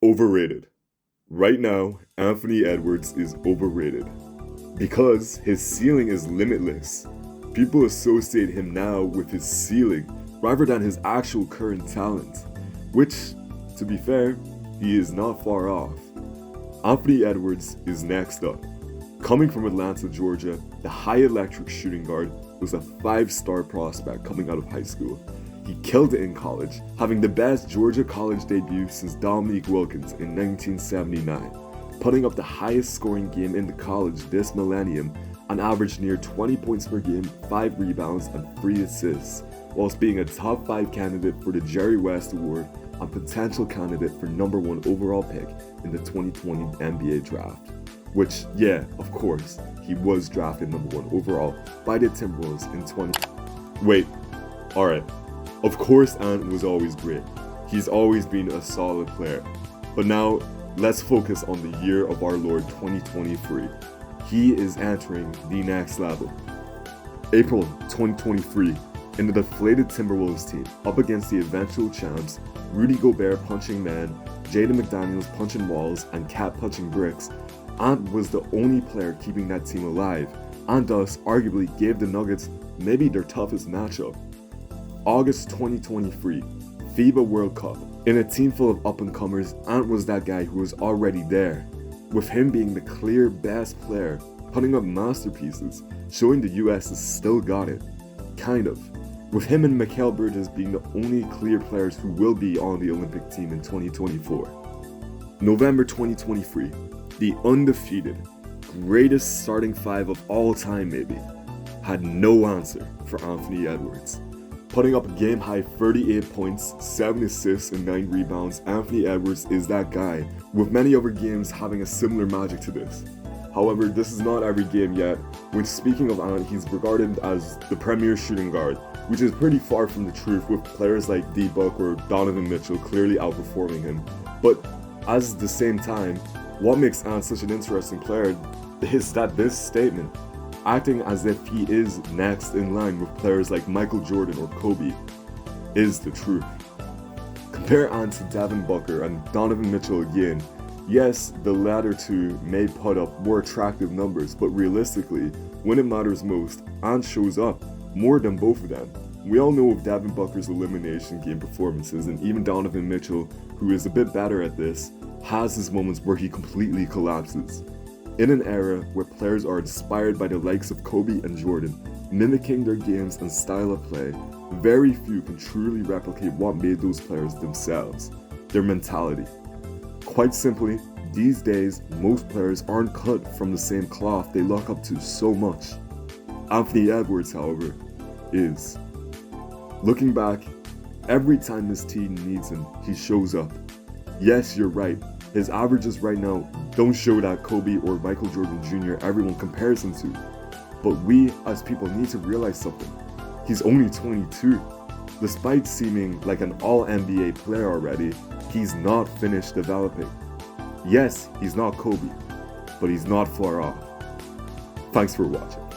Overrated. Right now, Anthony Edwards is overrated. Because his ceiling is limitless. People associate him now with his ceiling rather than his actual current talent. Which, to be fair, he is not far off. Anthony Edwards is next up. Coming from Atlanta, Georgia, the high electric shooting guard was a 5-star prospect coming out of high school. He killed it in college, having the best Georgia college debut since Dominique Wilkins in 1979, putting up the highest scoring game in the college this millennium, an average near 20 points per game, 5 rebounds, and 3 assists, whilst being a top 5 candidate for the Jerry West Award and potential candidate for number 1 overall pick in the 2020 NBA draft. Which, yeah, of course, he was drafted number 1 overall by the Timberwolves in 20... Wait, alright. Of course Ant was always great. He's always been a solid player. But now, let's focus on the year of our Lord 2023. He is entering the next level. April 2023, in the deflated Timberwolves team, up against the eventual champs, Rudy Gobert punching man, Jaden McDaniels punching walls, and Cat punching bricks, Ant was the only player keeping that team alive, and thus arguably gave the Nuggets maybe their toughest matchup. August 2023, FIBA World Cup. In a team full of up-and-comers, Ant was that guy who was already there, with him being the clear best player, putting up masterpieces, showing the US has still got it. Kind of. With him and Mikal Bridges being the only clear players who will be on the Olympic team in 2024. November 2023, the undefeated, greatest starting 5 of all time maybe, had no answer for Anthony Edwards. Putting up a game-high 38 points, 7 assists, and 9 rebounds, Anthony Edwards is that guy, with many other games having a similar magic to this. However, this is not every game yet. When speaking of Ant, he's regarded as the premier shooting guard, which is pretty far from the truth, with players like D-Book or Donovan Mitchell clearly outperforming him. But at the same time, what makes Ant such an interesting player is that this statement, acting as if he is next in line with players like Michael Jordan or Kobe, is the truth. Compare Ant to Devin Booker and Donovan Mitchell again. Yes, the latter two may put up more attractive numbers, but realistically, when it matters most, Ant shows up more than both of them. We all know of Devin Booker's elimination game performances, and even Donovan Mitchell, who is a bit better at this, has his moments where he completely collapses. In an era where players are inspired by the likes of Kobe and Jordan, mimicking their games and style of play, very few can truly replicate what made those players themselves, their mentality. Quite simply, these days, most players aren't cut from the same cloth they look up to so much. Anthony Edwards, however, is. Looking back, every time his team needs him, he shows up. Yes, you're right. His averages right now don't show that Kobe or Michael Jordan Jr. everyone compares him to. But we as people need to realize something. He's only 22. Despite seeming like an all-NBA player already, he's not finished developing. Yes, he's not Kobe, but he's not far off. Thanks for watching.